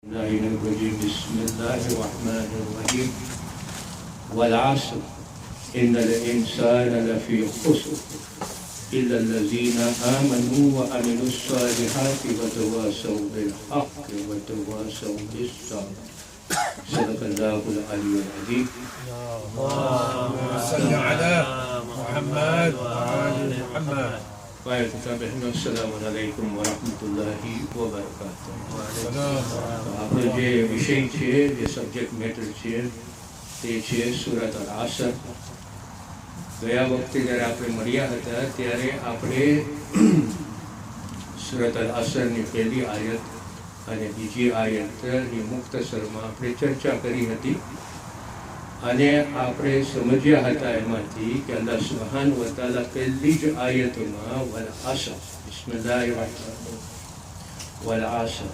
بسم الله الرحمن الرحيم والعصر إن الإنسان لفي خسر إلا الذين آمنوا وعملوا الصالحات وتواصوا بالحق وتواصوا بالصبر صدق الله العلي العظيم. اللهم صل على محمد وآل محمد. अस्सलामु अलैकुम वरहमतुल्लाहि वबरकातुह. આપણો જે વિષય છે, જે સબ્જેક્ટ મેટર છે, તે છે સૂરત અલ અસર. ગયા વખતે જ્યારે આપણે મળ્યા હતા ત્યારે આપણે સૂરત અલ અસરની પહેલી આયત અને બીજી આયતની મુખ્તસરમાં આપણે ચર્ચા કરી હતી અને આપણે સમજ્યા હતા એમાંથી કે અલ્લાહ સુબ્હાનહુ વ તઆલા પહેલી જ આયતમાં વલ અસર બિસ્મિલ્લાહિર રહેમાનિર વલ અસર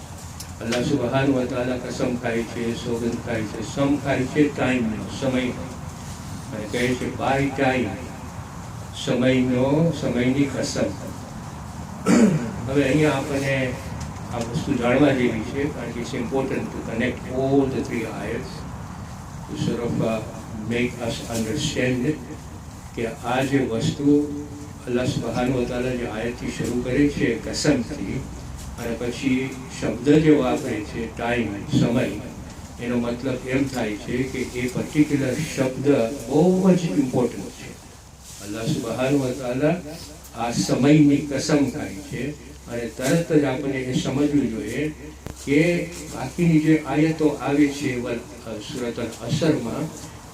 અલ્લાહ સુબ્હાનહુ વ તઆલા કસમ ખાય છે, સોગંદ ખાય છે, સમ ખાય છે ટાઈમનો, સમયનો, અને કહે છે બાય ટાઈમ, સમયની કસમ. હવે અહીંયા આપણને આ વસ્તુ જાણવા જેવી છે કારણ કે it's important to connect all the three આયર્સ to sort of make us understand કે આ જે વસ્તુ અલ્લાહ સુબ્હાનહુ વ તઆલા જે આયતથી શરૂ કરે છે કસમથી, અને પછી શબ્દ જે વાપરે છે ટાઈમ, સમય, એનો મતલબ એમ થાય છે કે એ પર્ટિક્યુલર શબ્દ બહુ જ ઇમ્પોર્ટન્ટ છે. અલ્લાહ સુબ્હાનહુ વ તઆલા આ સમયની કસમ ખાય છે અને તરત જ આપણે એ સમજવું જોઈએ કે બાકીની જે આયતો આવે છે સૂરત અલ અસરમાં,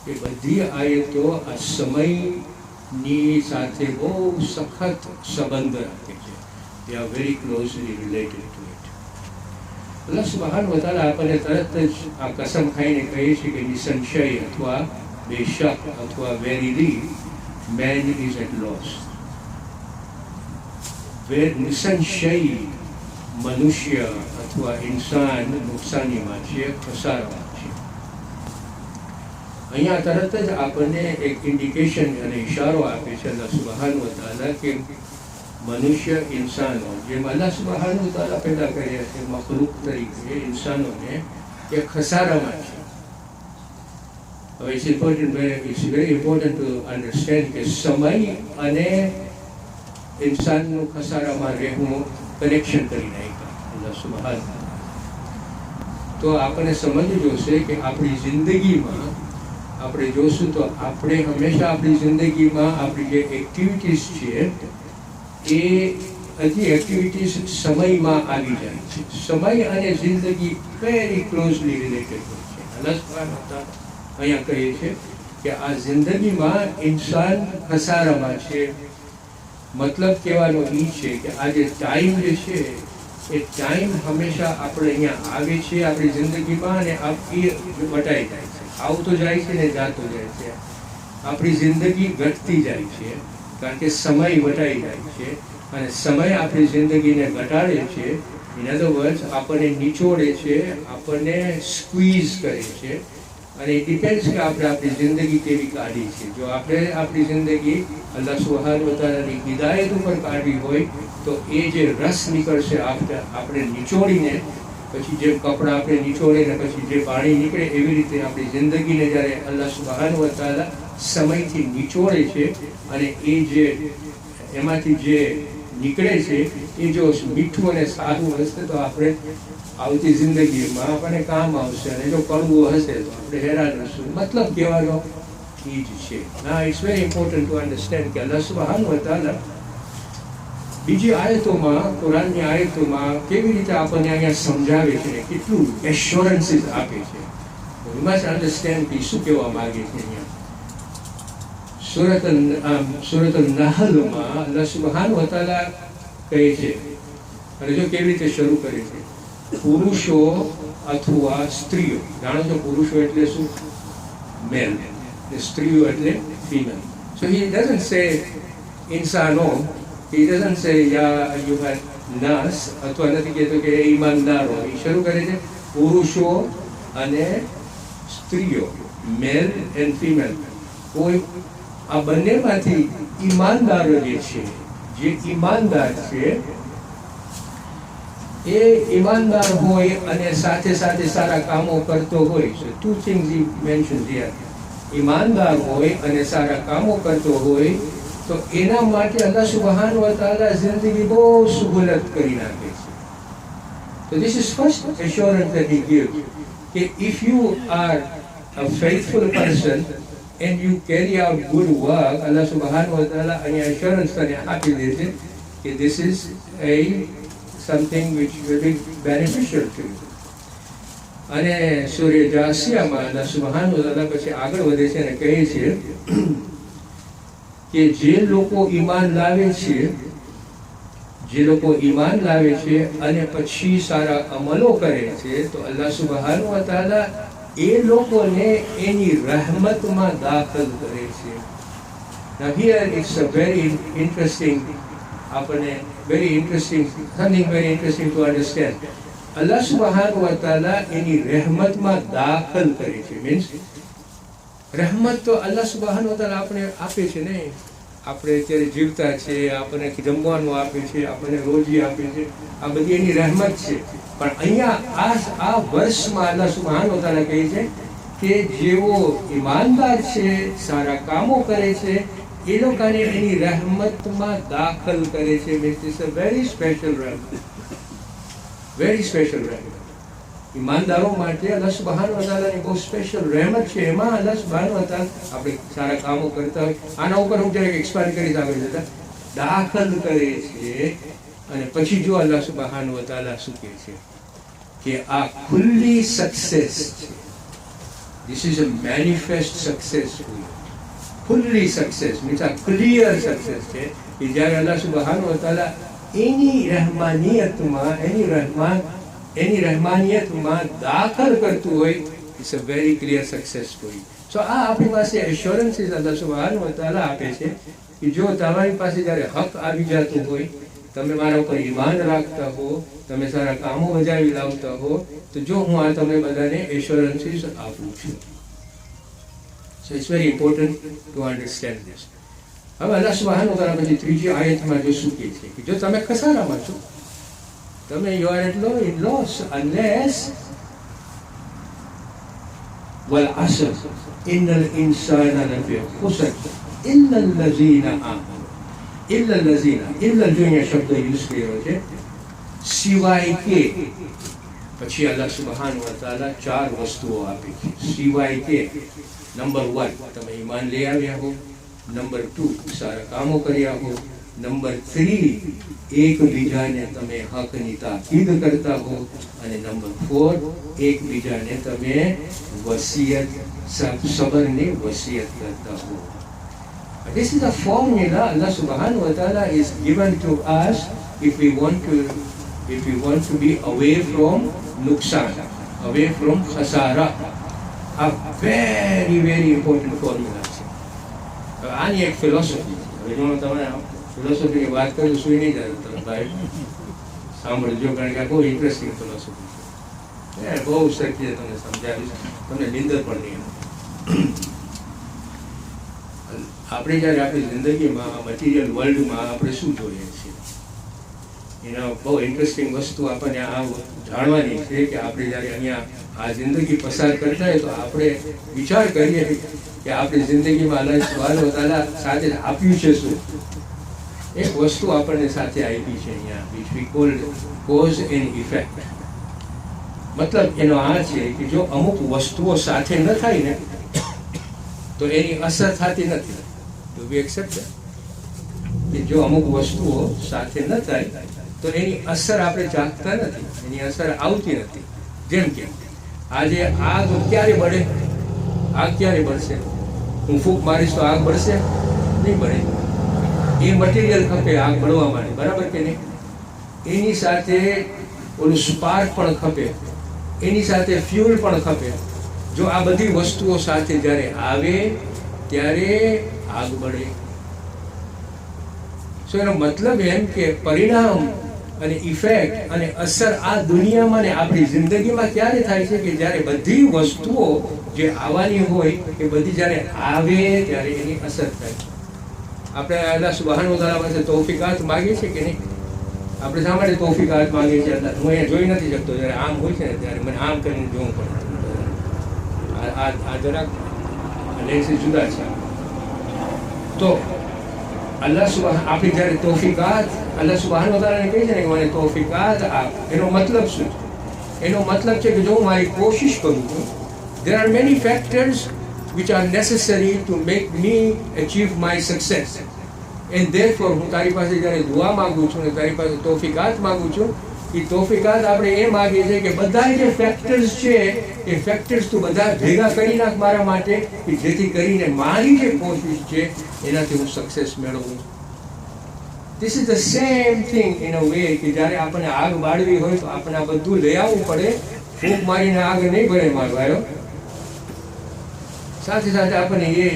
એ બધી આયતો આ સમયની સાથે બહુ સખત સંબંધ રાખે છે. They are very closely related to it. અલ્લાહ સુબ્હાનહુ વ તઆલા આપણને તરત જ આ કસમ ખાઈને કહે છે કે નિસંશય અથવા બેશક અથવા verily man is at loss. નિસંશય મનુષ્ય અથવા ઇન્સાન નુકસાનીમાં છે, ખસારામાં છે. અહીંયા તરત જ આપણને એક ઇન્ડિકેશન અને ઇશારો આપે છે અલ્લાહ સુબ્હાનહુ વ તઆલા કે મનુષ્ય, ઇન્સાનો, જેમ અલ્લાહ સુબ્હાનહુ વ તઆલા પેદા કર્યા છે મખલુક તરીકે ઇન્સાનોને, એ ખસારામાં છે. હવે it's very important to understand કે સમય અને ઇન્સાનનું ખસારામાં રહેવું કનેક્શન કરી નાખ્યા અલ્લાહ સુબ્હાનહુ. તો આપણને સમજવું જોશે કે આપણી જિંદગીમાં આપણે જોશું તો આપણે હંમેશા આપણી જિંદગીમાં આપણી જે એક્ટિવિટીઝ છે એ હજી એક્ટિવિટીઝ સમયમાં આવી જાય છે. સમય અને જિંદગી વેરી ક્લોઝલી રિલેટેડ હોય છે. અલ્લાહ સુબ્હાનહુ વ તઆલા અહીંયા કહે છે કે આ જિંદગીમાં ઇન્સાન ખસારામાં છે. મતલબ કહેવાનો એ છે કે આ જે ટાઈમ જે છે એ ટાઈમ હંમેશા આપણે અહીંયા આવે છે આપણી જિંદગીમાં અને એ વટાઈ જાય છે, આવતો જાય છે ને જાતો જાય છે. આપણી જિંદગી ઘટતી જાય છે કારણ કે સમય વટાઈ જાય છે અને સમય આપણી જિંદગીને ઘટાડે છે. ઇન અધર વર્ડ્સ આપણને નિચોડે છે, આપણને સ્ક્વીઝ કરે છે. અને ઇટ ડિપેન્ડ્સ કે આપણે આપણી જિંદગી કેવી કાઢી છે. જો આપણે આપણી જિંદગી અલ્લાહ સુબ્હાનહુ વ તઆલાની હિદાયત ઉપર કાઢવી હોય તો એ જે રસ નીકળશે આપણે નિચોડીને, પછી જે કપડાં આપણે નિચોડીને પછી જે પાણી નીકળે એવી રીતે આપણી જિંદગીને જ્યારે અલ્લાહ સુબ્હાનહુ વ તઆલા સમયથી નિચોડે છે અને એ જે એમાંથી જે નીકળે છે એ જો મીઠું અને સારું હશે તો આપણે આવતી જિંદગીમાં આપણને કામ આવશે, અને જો કડવું હશે તો આપણે હેરાન હશું. મતલબ કહેવાનો એ જ છે. ના, it's very important to understand કે અલ્લાહ સુબ્હાનહુ વ તઆલા બીજી આયતોમાં, કુરાનની આયતોમાં કેવી રીતે આપણને અહીંયા સમજાવે છે, કેટલું એશ્યોરન્સીસ આપે છે. યુ મસ્ટ અન્ડરસ્ટેન્ડ કે શું કહેવા માંગે છે અહીંયા. સૂરત અન-નહલમાં અલ્લાહ સુબ્હાનહુ વ તઆલા કહે છે, અને જો કેવી રીતે શરૂ કરે છે, પુરુષો અથવા સ્ત્રીઓ. જાણો છો પુરુષો એટલે શું? મેલ. સ્ત્રીઓ એટલે ફિમેલ. સો હી ડઝન્ટ સે ઇન્સાનો, હી ડઝન્ટ સે યા અય્યુહન નાસ, અથવા નથી કહેતો કે ઈમાનદારો. એ શરૂ કરે છે પુરુષો અને સ્ત્રીઓ, મેલ એન્ડ ફિમેલ. કોઈ આ બંનેમાંથી ઈમાનદારો જે છે, જે ઈમાનદાર છે એ ઈમાનદાર હોય અને સાથે સાથે સારા કામો કરતો હોય. So two things he mentioned here. ઈમાનદાર હોય અને સારા કામો કરતો હોય તો એના માટે અલ્લાહ સુબ્હાનહુ વ તઆલા જિંદગી બહુ સહૂલત કરી નાખે છે. So this is first assurance that he gives. If you are a faithful person and you carry out good work, Allah subhanahu wa ta'ala any assurance tane આપી દે છે કે this is something which will be beneficial to you. અને સૂર્ય જાસિયામાં Allah subhanahu wa ta'ala પછી આગળ વધે છે અને કહે છે કે જે લોકો ઈમાન લાવે છે અને પછી સારા અમલો કરે છે તો Allah subhanahu wa ta'ala એ લોકોને એની રહેમતમાં દાખલ કરે છે. Now here it's a very interesting to understand. Allah subhanahu wa ta'ala એની રહેમતમાં દાખલ કરે છે. મીન્સ રહેમત તો Allah subhanahu wa ta'ala આપણે આપે છે ને. આપણે અત્યારે જીવતા છે, આપણને જમવાનું આપે છે, આપણને રોજી આપે છે, આ બધી એની રહેમત છે. પણ અહીંયા આ વર્ષમાં અલ્લાહ સુબ્હાનહુ વ તઆલા કહે છે કે જેઓ ઈમાનદાર છે, સારા કામો કરે છે, એ લોકોને એની રહેમતમાં દાખલ કરે છે. It is a very special rahmat. Very special rahmat. ઈમાનદારો માટે અલ્લાહ સુબ્હાનહુ વ તઆલાની બહુ સ્પેશિયલ રહેમત છે. એમાં અલ્લાહ સુબ્હાનહુ વ તઆલા આપણે સારા કામો કરતા હોય, આના ઉપર હું જરાક એક્સપાન્ડ કરી આગળ જતા દાખલ કરે છે. અને પછી જો અલ્લાહ સુબ્હાનહુ વ તઆલા શું કહે છે કે આ ખુલ્લી સક્સેસ છે. This is a manifest success for you. Fully success means a clear success છે કે જ્યારે અલ્લાહ સુબ્હાનહુ વ તઆલા એની રહેમાનિયતમાં દાખલ કરતું હોય, it's a very clear success for you. So આ આપણી પાસે એશ્યોરન્સીસ અલ્લાહ સુબ્હાનહુ વ તઆલા આપે છે કે જો તમારી પાસે જ્યારે હક આવી જતું હોય, તમે મારા ઉપર ઈમાન રાખતા હો, તમે સારા કામો બજાવી લાવતા હો, તો જો હું આ તમે બધાને એશ્યોરન્સીસ આપું છું. So it's very important to understand this. હવે અલ્લાહ સુબ્હાનહુ વ તઆલા પછી ત્રીજી આયતમાં જો શું કહે છે કે જો તમે ખસારામાં છો, તમે you are at loss unless wal asr innal insana lafi khusr illa allazina amanu illa dunya શબ્દ યુઝ કર્યો છે સિવાય કે. પછી અલ્લાહ સુબ્હાનહુ વ તઆલા ચાર વસ્તુઓ આપી છે સિવાય કે. નંબર 1 તમે ઈમાન લઈ આવ્યા હો, નંબર 2 સારા કામો કર્યા હો, નંબર 3 એકબીજાને તમે હકની તાકીદ કરતા હો, અને નંબર 4 એકબીજાને તમે સબરની વસિયત કરતા હો. This is a formula Allah subhanahu wa ta'ala is given to us if we want to be away from nuksan, away from khasara. A very very important formula છે. આની એક ફિલોસોફી છે. હવે જો તમે ફિલોસોફીની વાત કરું સુઈ નહીં જાય તમે ભાઈ સાંભળજો, કારણ કે આ બહુ ઇન્ટરેસ્ટિંગ ફિલોસોફી છે. બહુ સરખી રીતે તમને સમજાવીશ, તમને નિંદર પણ નહીં. આપણે જ્યારે આપણી જિંદગીમાં મટીરિયલ વર્લ્ડમાં આપણે શું જોઈએ છીએ, એના બહુ ઇન્ટરેસ્ટિંગ વસ્તુ આપણને આ જાણવાની છે કે આપણે જ્યારે અહીંયા આ જિંદગી પસાર કરતા હોય તો આપણે વિચાર કરીએ કે આપણી જિંદગીમાં અલ્લાહ સુબ્હાનહુ વ તઆલા સાથે આપ્યું છે શું. એક વસ્તુ આપણને સાથે આપી છે અહીંયા, which we call cause and effect. મતલબ એનો આ છે કે જો અમુક વસ્તુઓ સાથે ન થાય ને તો એની અસર થતી નથી. Do we accept that? કે જો અમુક વસ્તુઓ સાથે ન થાય તો એની અસર આપણે ચાખતા નથી, એની અસર આવતી નથી. જેમ કે આજે આગ ક્યારે બળે? આગ ક્યારે બળશે? હું ફૂંક મારીશ તો આગ બળશે? નહીં બળે. એ મટીરિયલ ખપે આગ બળવા માટે, બરાબર કે નહીં? એની સાથે ઓલું સ્પાર્ક પણ ખપે, એની સાથે ફ્યુલ પણ ખપે. જો આ બધી વસ્તુઓ સાથે જ્યારે આવે ત્યારે આગ બળે. સો એનો મતલબ એમ કે પરિણામ અને ઇફેક્ટ અને અસર આ દુનિયામાં ને આપણી જિંદગીમાં ક્યારે થાય છે કે જ્યારે બધી વસ્તુઓ જે આવવાની હોય એ બધી જ્યારે આવે ત્યારે એની અસર થાય. આપણે અલ્લાહ સુબ્હાનહુ વ તઆલા પાસે તૌફીકાત માગીએ છીએ કે નહીં? આપણે શા માટે તોફીકાત માંગીએ છીએ? હું અહીંયા જોઈ નથી શકતો, જ્યારે આમ હોય છે ને ત્યારે મને આમ કરીને જોવું પડે. આ જરાક લેન્સીસ જુદા છે. તો અલ્લાહ સુબહાન આપણી જ્યારે તોફીકાત અલ્લાહ સુબહાન વતાલાને કહે છે ને કે મને તોફીકાત આપ, એનો મતલબ શું છે? એનો મતલબ છે કે જો હું મારી કોશિશ કરું છું, there are many factors which are necessary to make me achieve my success, and therefore હું તારી પાસે જ્યારે દુઆ માંગુ છું ને તારી પાસે તોફીકાત માંગુ છું, એ તોફીકાત આપણે એ માગીએ છીએ કે બધા જે ફેક્ટર્સ છે એ ફેક્ટર્સ તું બધા ભેગા કરી નાખ મારા માટે, કે જેથી કરીને મારી જે કોશિશ છે એનાથી હું સક્સેસ મેળવું. This is the same thing in a way કે જ્યારે આપણને આગ બાળવી હોય તો આપણે આ બધું લઈ આવવું પડે. ફૂંક મારીને આગ નહીં ભરે મારો ભાઈઓ. સાથે સાથે આપણને એ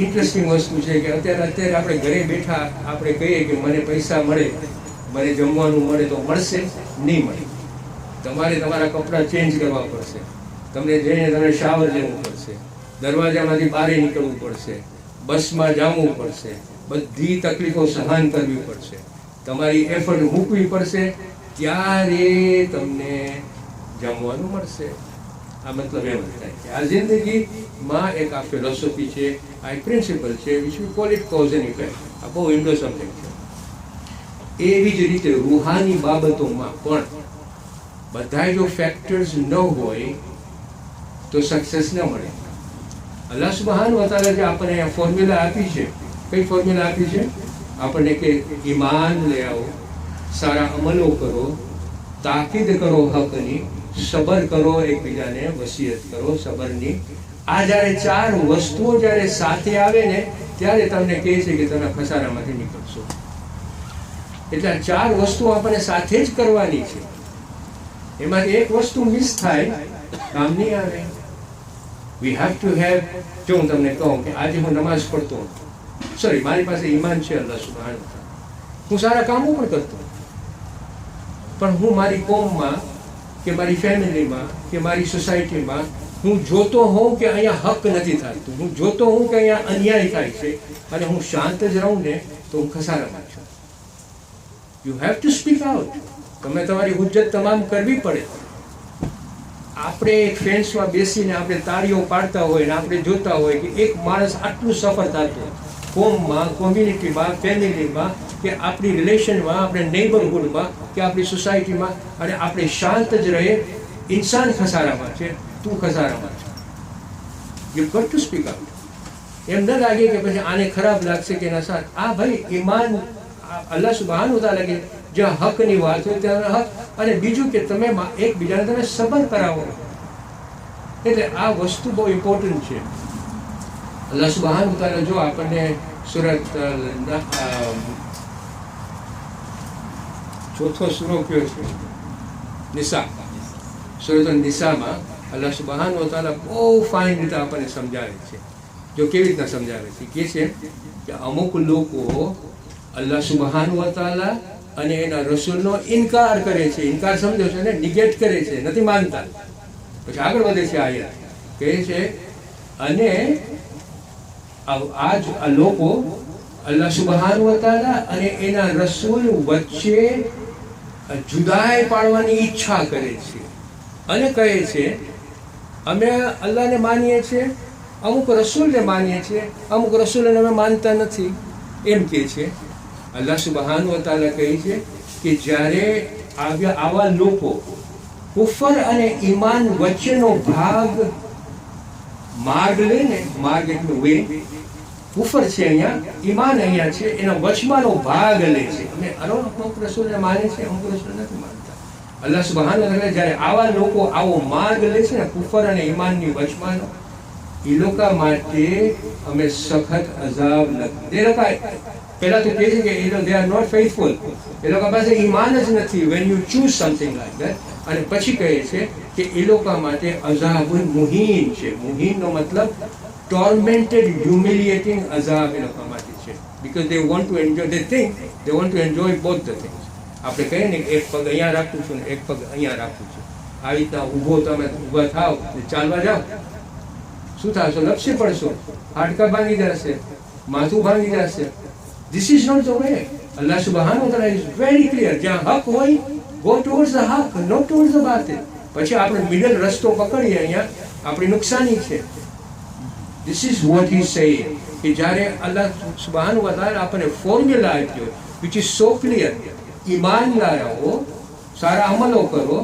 ઇન્ટરેસ્ટિંગ વસ્તુ છે કે અત્યારે આપણે ઘરે બેઠા આપણે કહીએ કે મને પૈસા મળે, મને જમવાનું મળે, તો મળશે નહીં મળે. તમારે તમારા કપડાં ચેન્જ કરવા પડશે, તમને જઈને તમે શાવર લેવું પડશે, દરવાજામાંથી બહાર નીકળવું પડશે, બસમાં જવું પડશે, બધી તકલીફો સહન કરવી પડશે, તમારી એફર્ટ મૂકવી પડશે, ત્યારે તમને જમવાનું મળશે. આ મતલબ એમ જ થાય કે આ જિંદગીમાં એક આ ફિલોસોફી છે, આ એક પ્રિન્સિપલ છે, which we call it cause and effect. આ બહુ ઇન્ડો સબ્જેક્ટ છે. એવી જ રીતે રૂહાની બાબતોમાં પણ બધા જો ફેક્ટર્સ ન હોય તો સક્સેસ ન મળે. અલ્લાહ સુબહાન વતાલા જે આપણને આ ફોર્મ્યુલા આપી છે, કઈ ફોર્મ્યુલા આપી છે આપણને? કે ઈમાન લઈ આવો, સારા અમલો કરો, તાકીદ કરો હકની, સબર કરો, એકબીજાને વસિયત કરો સબરની. આ જ્યારે ચાર વસ્તુઓ જ્યારે સાથે આવે ને ત્યારે તમને કહે છે કે તમે ખસારામાંથી નીકળશો. એટલે આ ચાર વસ્તુઓ આપણને સાથે જ કરવાની છે. એમાંથી એક વસ્તુ મિસ થાય કામ નહીં આવે. We have to have. જો હું તમને કહું કે આજે હું નમાઝ પડતો, સોરી મારી પાસે ઈમાન છે અલ્લાહ સુબહાન વતાલા, હું સારા કામો પણ કરતો, પણ હું મારી કોમમાં કે મારી ફેમિલીમાં કે મારી સોસાયટીમાં હું જોતો હોઉં કે અહીંયા હક નથી થતું, હું જોતો હોઉં કે અહીંયા અન્યાય થાય છે, અને હું શાંત જ રહું ને તો હું ખસારામાં છું. You have to speak out. તમે તમારી હુજ્જત તમામ કરવી પડે. આપણે એક ફેન્સમાં બેસીને આપણે તાળીઓ પાડતા હોય ને આપણે જોતા હોય કે એક માણસ આટલું સફર થતો કોમમાં, કોમ્યુનિટીમાં, ફેમિલીમાં કે આપણી રિલેશનમાં, આપણે નેબરહુડમાં કે આપણી સોસાયટીમાં, અને આપણે શાંત જ રહે. ઇન્સાન ખસારામાં છે, તું ખસારામાં છે. You got to speak out. એમ ન લાગે કે પછી આને ખરાબ લાગશે કે એના સાથ. આ ભાઈ ઈમાન અલ્લાહ સુબહાન વતાલા કે જ્યાં હકની વાત હોય ત્યાં હક, અને બીજું કે તમે એકબીજાને તમે સબર કરાવો. એટલે આ વસ્તુ બહુ ઇમ્પોર્ટન્ટ છે. અલ્લાહ સુબહાન વતાલા જો આપણને સુરત ચોથો સૂરો કયો છે નિસા, સુરત નિસામાં અલ્લાહ સુબહાન વતાલા બહુ ફાઇન રીતે આપણને સમજાવે છે. જો કેવી રીતના સમજાવે છે કે છે કે અમુક લોકો અલ્લાહ સુબહાન વતાલા અને એના રસૂલનો ઇનકાર કરે છે. ઇનકાર સમજો છો ને, નિગેટ કરે છે, નથી માનતા. પછી આગળ વધે છે આયત, કહે છે અને આ લોકો અલ્લાહ સુબહાન વતાલા અને એના રસૂલ વચ્ચે જુદાઈ પાડવાની ઈચ્છા કરે છે, અને કહે છે અમે અલ્લાહને માનીએ છીએ, અમુક રસૂલને માનીએ છીએ, અમુક રસૂલને અમે માનતા નથી, એમ કહે છે. અલ્લાહ સુબહાન વતાલા કહે છે કે જ્યારે આવા લોકો કુફર અને ઈમાન વચ્ચેનો માર્ગ લઈને, માર્ગ એટલું વે, કુફર છે અહીંયા, ઈમાન અહીંયા છે, એના વચમાંનો ભાગ લે છે. અમે અમુક રસૂલને માને છે, અમુક રસૂલ નથી માનતા. અલ્લાહ સુબહાન વતાલા જ્યારે આવા લોકો આવો માર્ગ લે છે ને કુફર અને ઈમાનની વચમાંનો, એ લોકો માટે અમે સખત અઝાબ નથી. એ લોકો પહેલા તો કહે છે કે they are not faithful, એ લોકો પાસે ઈમાન જ નથી. when you choose something like that. અને પછી કહે છે કે એ લોકો માટે અઝાબુન મુહીન છે. મુહીનનો મતલબ tormented, humiliating અઝાબ એ લોકો માટે છે. because they want to enjoy, they think they want to enjoy both the things. આપણે કહીએ ને એક પગ અહીંયા રાખું છું ને એક પગ અહીંયા રાખું છું, આવી રીતના તમે ઊભા થાવ ચાલવા જાઓ, શું થશે? લપસી પડશો, હાડકા ભાંગી જશે, માથું ભાંગી જશે. This is not the way. Allah subhanahu wa ta'ala is very clear. જ્યાં હક હોય, go towards the haq, not towards the batil. પછી આપણે મિડલ રસ્તો પકડીએ, અહીંયા આપણી નુકસાની છે. This is what he is saying. કે જ્યારે Allah subhanahu wa ta'ala આપણને ફોર્મ્યુલા આપ્યો, which is so clear. ઈમાનદાર રહો, સારા અમલો કરો,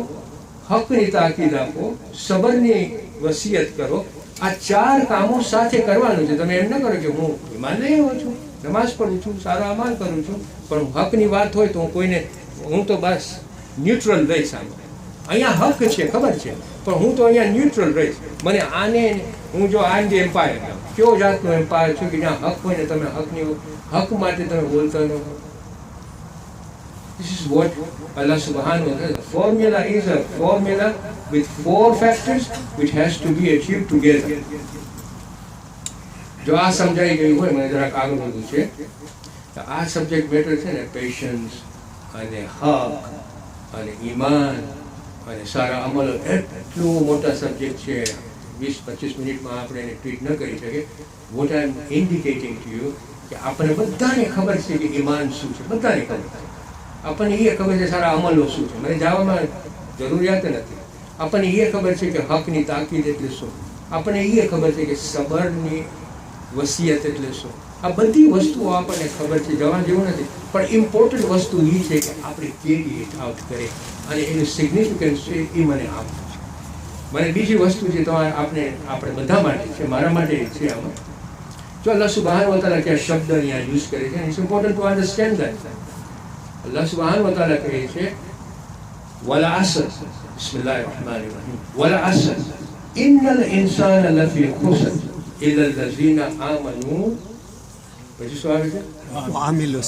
હકની તાકીદ આપો, સબરની વસિયત કરો. આ 4 કામો સાથે કરવાનું છે. તમે એમ ન કરો કે હું ઈમાન લઈ આવ્યો છું, નમાઝ પઢું છું, સારો અમલ કરું છું, પણ હકની વાત હોય તો હું તો બસ ન્યુટ્રલ રહીશ. અહીંયા હક છે, ખબર છે, પણ હું તો અહીંયા ન્યુટ્રલ રહીશ. મને આને હું જો આન જે એમ્પાયર, કેવો જાતનો એમ્પાયર છું કે જ્યાં હક હોય ને તમે હક માટે તમે બોલતા ન હો. This is what Allah subhanahu wa ta'ala, the formula is a formula with 4 factors which has to be achieved together. જો આ સમજાઈ ગયું હોય, મને જરાક આગળ વધવું છે. આ સબ્જેક્ટ મેટર છે ને, પેશન્સ અને હક અને ઈમાન અને સારા અમલ, એટલું મોટા સબ્જેક્ટ છે. 20-25 મિનિટમાં આપણે એને ટ્રીટ ન કરી શકીએ. What I am indicating to you કે આપણને બધાને ખબર છે કે ઈમાન શું છે, બધાને ખબર છે. આપણને એ ખબર છે સારા અમલો શું છે, મને જવામાં જરૂરિયાત નથી. આપણને એ ખબર છે કે હકની તાકીદ એટલે શું, આપણને એ ખબર છે કે સબરની વસિયત એટલે શું. આ બધી વસ્તુઓ આપણને ખબર છે, જવા જેવું નથી. પણ ઇમ્પોર્ટન્ટ વસ્તુ એ છે કે આપણે કેરી ઇટ આઉટ કરે અને એનું સિગ્નિફિકન્સ છે એ મને આપવું છે. મને બીજી વસ્તુ છે તો આપણે બધા માટે છે, મારા માટે છે. આમાં જો અલ્લાહ સુબ્હાનહુ વ તઆલા કે શબ્દ અહીંયા યુઝ કરે છે, it's important to understand that. અલ્લાહ સુબ્હાનહુ વ તઆલા કહે છે વલ અસર, બિસ્મિલ્લાહિર રહમાનિર રહીમ, વલ અસર ઇન્નલ ઇન્સાન લફી ખુસર ઇલ્લા અલ્લઝીના આમનુ. પછી શું આવે છે? وعملوا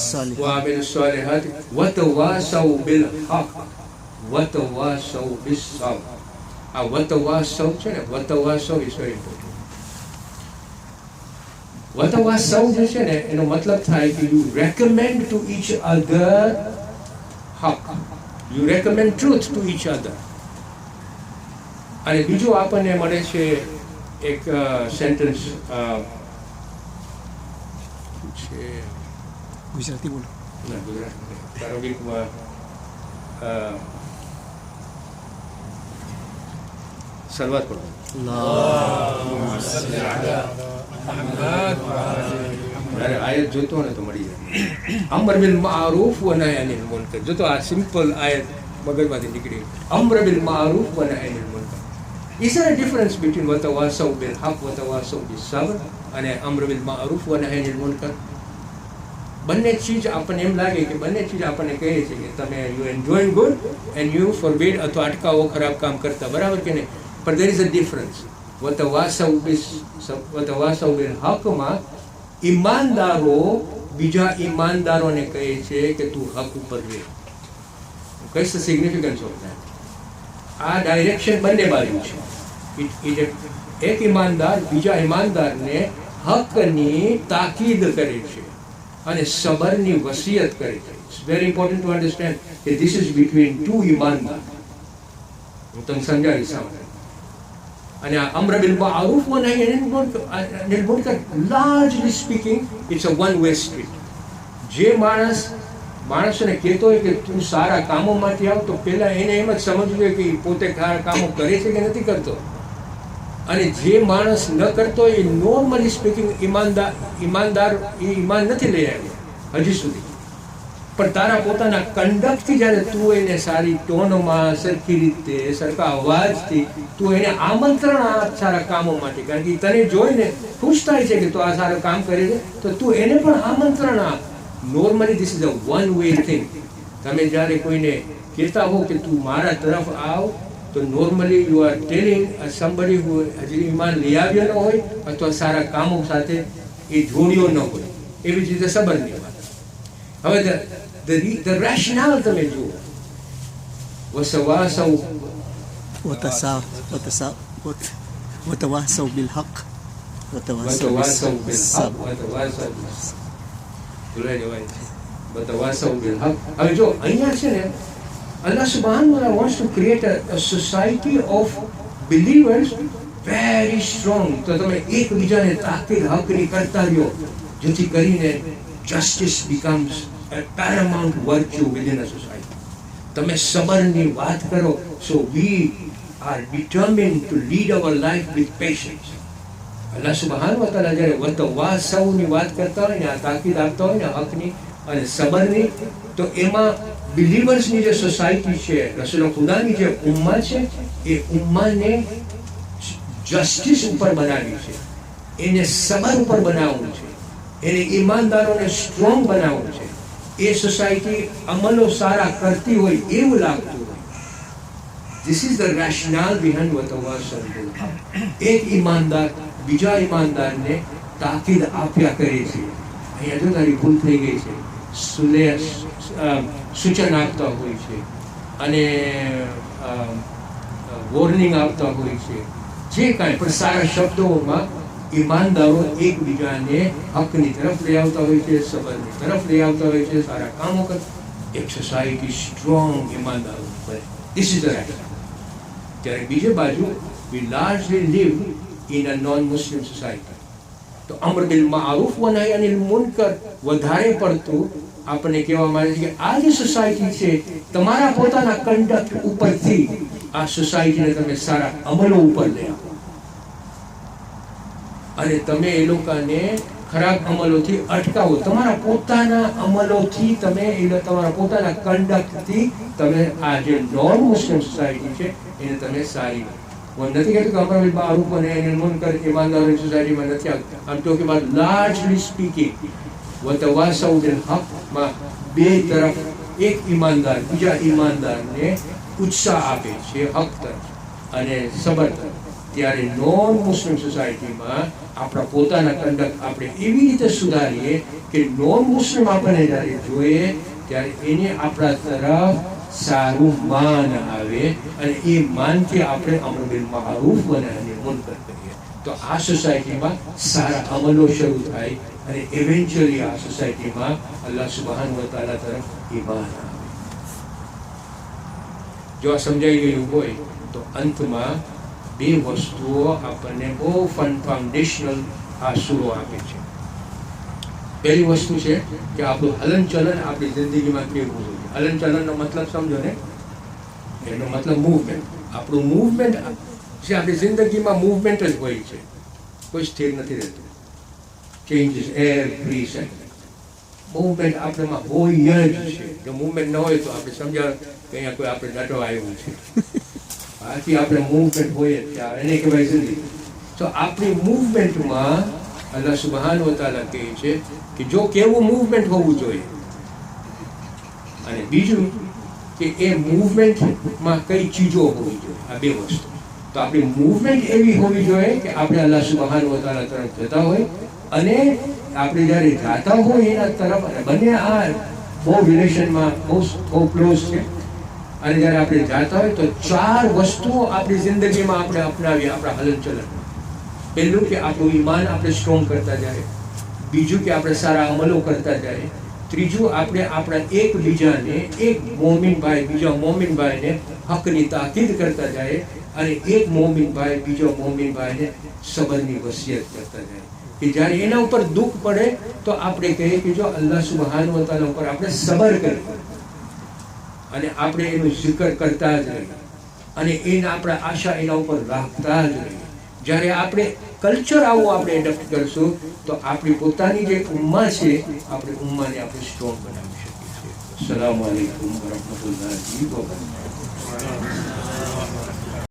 الصالحات وتواصوا بالحق وتواصوا بالصبر. આ વતવાસવ છે ને, વતવાસવ ઇઝ વેરી ઇમ્પોર્ટન્ટ. વતવાસવ જે છે ને, એનો મતલબ થાય કે you recommend to each other હક, you recommend truth to each other. અને બીજું આપણને મળે છે એક સેન્ટેન્સ છે, ગુજરાતી બોલો. ના ગુજરાતી પ્રારંભિકમાં સલવાત પઢો. જ્યારે આયત જોતો ને તો મળી જાય. અમ્ર બિલ મારૂફ વ નહી અનિલ મુનકર. જો તો આ સિમ્પલ આયત મગજમાંથી નીકળી, અમ્ર બિલ મારૂફ વ નહી અનિલ મુનકર. Is there a difference between વતવાસવ બિલ હક, વતવાસવ બિસ સબ્ર અને અમ્ર બિલ મારૂફ વ નહી અનિલ મુનકર? બંને ચીજ આપણને એમ લાગે કે બંને ચીજ આપણને કહે છે કે તમે you enjoying good and you forbid, અથવા અટકાવો ખરાબ કામ કરતા, બરાબર કે નહીં? પણ there is a difference. વતવાસવ બિલ હકમાં ઈમાનદારો બીજા ઈમાનદારોને કહે છે કે તું હક ઉપર રહે. કઈ છે સિગ્નિફિકન્સ ઓફ ધેટ? આ ડાયરેક્શન બંને બાજુ છે. એક ઈમાનદાર બીજા ઈમાનદારને હકની તાકીદ કરે છે અને સબરની વસિયત કરે છે. It's very important to understand કે ધીસ ઇઝ બિટવીન ટુ ઈમાનદાર. હું તમને સમજાવીશ સામે. અને આ અમ્ર બિલ મારૂફ વ નહી અનિલ મુનકર, largely speaking it's a one way street. જે માણસને કહેતો હોય કે તું સારા કામોમાંથી આવ, તો પહેલાં એને એમ જ સમજવું જોઈએ કે પોતે સારા કામો કરે છે કે નથી કરતો. અને જે માણસ ન કરતો એ નોર્મલી સ્પીકિંગ ઈમાનદાર એ ઈમાન નથી લઈ આવ્યો હજી સુધી. પણ તારા પોતાના કન્ડક્ટથી જ્યારે તું એને સારી ટોનમાં, સરખી રીતે, સરખા અવાજથી તું એને આમંત્રણ આપ સારા કામો માટે, કારણ કે તને જોઈને ખુશ થાય છે કે તું આ સારું કામ કરે છે, તો તું એને પણ આમંત્રણ આપ. Normally this is a one way thing. તમે જ્યારે કોઈને કહેતા હો કે તું મારા તરફ આવ, તો normally you are telling somebody હુ હજી ઈમાન લઈ આવ્યો ન હોય અથવા સારા કામો સાથે એ જોડ્યો ન હોય. એવી જ રીતે સબરની વાત. હવે the rationale તમે જુઓ. وتواصوا بالحق وتواصوا بالحق. હવે જો અહીંયા છે ને, Allah subhanahu wa ta'ala wants to create a society of believers very strong. તો તમે એકબીજાને તાકીદ હકની કરતા રહ્યો, જેથી કરીને justice becomes paramount virtue within a society. તમે સબરની વાત કરો, so we are determined to lead our life with patience. અલ્લાહ સુબ્હાનહુ વ તઆલા જ્યારે વતવાસૌની વાત કરતા હોય ને, આ તાકીદ આપતા હોય ને હકની અને સબરની, તો એમાં બિલીવર્સની જે સોસાયટી છે, રસૂલ ખુદાની જે ઉમ્મા છે, એ ઉમ્માને જસ્ટિસ ઉપર બનાવી છે, એને સબર ઉપર બનાવવું છે, એને ઈમાનદારોને સ્ટ્રોંગ બનાવવું છે. એ સોસાયટી અમલો સારા કરતી હોય એવું લાગતું હોય. This is the rational behind વતવાસૌ. એક ઈમાનદાર બીજા ઈમાનદારને તાકીદ આપ્યા કરે છે, અહીંયા જો તારી ભૂલ થઈ ગઈ છે, સૂચન આપતા હોય છે અને વોર્નિંગ આપતા હોય છે. જે કાંઈ પણ સારા શબ્દોમાં ઈમાનદારો એકબીજાને હકની તરફ લઈ આવતા હોય છે, સબરની તરફ લઈ આવતા હોય છે, સારા કામો કર. એક સોસાયટી સ્ટ્રોંગ ઈમાનદારો બને. This is the right. ત્યારે બીજી બાજુ we largely live in a non Muslim society. તો અમર બિલ મારૂફ વ નહી અનિલ મુનકર વધારે પડતું આપણને કહેવામાં આવે છે કે આ જે સોસાયટી છે, તમારા પોતાના કન્ડક્ટ ઉપરથી આ સોસાયટીને તમે સારા અમલો ઉપર લઈ આવો અને તમે એ લોકોને ખરાબ અમલોથી અટકાવો. તમારા પોતાના અમલોથી તમે તમારા પોતાના કન્ડક્ટથી તમે આ જે નોન મુસ્લિમ સોસાયટી છે એને તમે સારી. હું નથી કહેતો કે અમારા મારૂફ અને અનિલ મુનકર ઈમાનદારોની સોસાયટીમાં નથી આવતું. આમ ટોકિંગ અબાઉટ લાર્જલી સ્પીકિંગ વતવાસૌ બિલ હકમાં બે તરફ એક ઈમાનદાર બીજા ઈમાનદારને ઉત્સાહ આપે છે હક તરફ અને સબર તરફ. ત્યારે નોન મુસ્લિમ સોસાયટીમાં આપણા પોતાના કન્ડક્ટ આપણે એવી રીતે સુધારીએ કે નોન મુસ્લિમ આપણને જ્યારે જોઈએ ત્યારે એને આપણા તરફ સારું માન આવે અને એ માનથી આપણે અમર બિલ મારૂફ અને અનિલ મુનકર કરીએ. તો આ સોસાયટીમાં સારા અમલો શરૂ થાય અને ઇવેન્ચ્યુઅલી આ સોસાયટીમાં અલ્લાહ સુબ્હાનહુ વ તઆલા તરફ ઈમાન આવે. જો આ સમજાઈ ગયું હોય તો અંતમાં બે વસ્તુઓ આપણને બહુ ફાઉન્ડેશનલ આ સૂરો આપે છે. પહેલી વસ્તુ છે કે આપણું હલનચલન આપણી જિંદગીમાં કેવું હોય. હલનચલનનો મતલબ સમજો ને, એનો મતલબ મૂવમેન્ટ. આપણું મૂવમેન્ટ છે, આપણી જિંદગીમાં મૂવમેન્ટ જ હોય છે, કોઈ સ્થિર નથી રહેતું. Changes every second. મૂવમેન્ટ આપણામાં હોય જ છે. જો મૂવમેન્ટ ન હોય તો આપણે સમજાવ કે અહીંયા કોઈ આપણે દાટવા આવ્યું છે. બાકી આપણે મૂવમેન્ટ હોય જ છે, એને કહેવાય જિંદગી. તો આપણી મૂવમેન્ટમાં અલ્લાહ સુબ્હાનહુ વ તઆલા કહે છે કે જો કેવું મૂવમેન્ટ હોવું જોઈએ, અને બીજું કે એ મૂવમેન્ટમાં કઈ ચીજો હોવી જોઈએ. આ બે વસ્તુ. તો આપણી મૂવમેન્ટ એવી હોવી જોઈએ કે આપણે અલ્લાહ સુબ્હાનહુ વ તઆલા તરફ જતા હોય અને આપણે જ્યારે જાતા હોય એના તરફ, અને બંને આ બહુ રિલેશનમાં બહુ ક્લોઝ છે. અને જ્યારે આપણે જાતા હોય તો ચાર વસ્તુઓ આપણી જિંદગીમાં આપણે અપનાવીએ આપણા હલનચલન. પહેલું કે આપણું ઈમાન આપણે સ્ટ્રોંગ કરતા જાય. બીજું કે આપણે સારા અમલો કરતા જાય. ત્રીજું આપણે આપણા એકબીજાને, એક મોમિન ભાઈ બીજા મોમિન ભાઈને હકની તાકીદ કરતા જાય અને એક મોમિન ભાઈ બીજો મોમિન ભાઈને સબરની વસિયત કરતા જાય. કે જ્યારે એના ઉપર દુઃખ પડે તો આપણે કહીએ કે જો અલ્લાહ સુબ્હાનહુ વ તઆલા ઉપર આપણે સબર કરીએ અને આપણે એનું જિકર કરતા જ રહીએ અને એના આપણા આશા એના ઉપર રાખતા જ રહીએ. જ્યારે આપણે કલ્ચર આવું આપણે એડપ્ટ કરશું તો આપણી પોતાની જે ઉમ્મા છે, આપણી ઉમ્માને આપણે સ્ટ્રોંગ બનાવી શકીએ છીએ. અસ્સલામુ અલૈકુમ વરહમતુલ્લાહિ વબરકાતુહુ.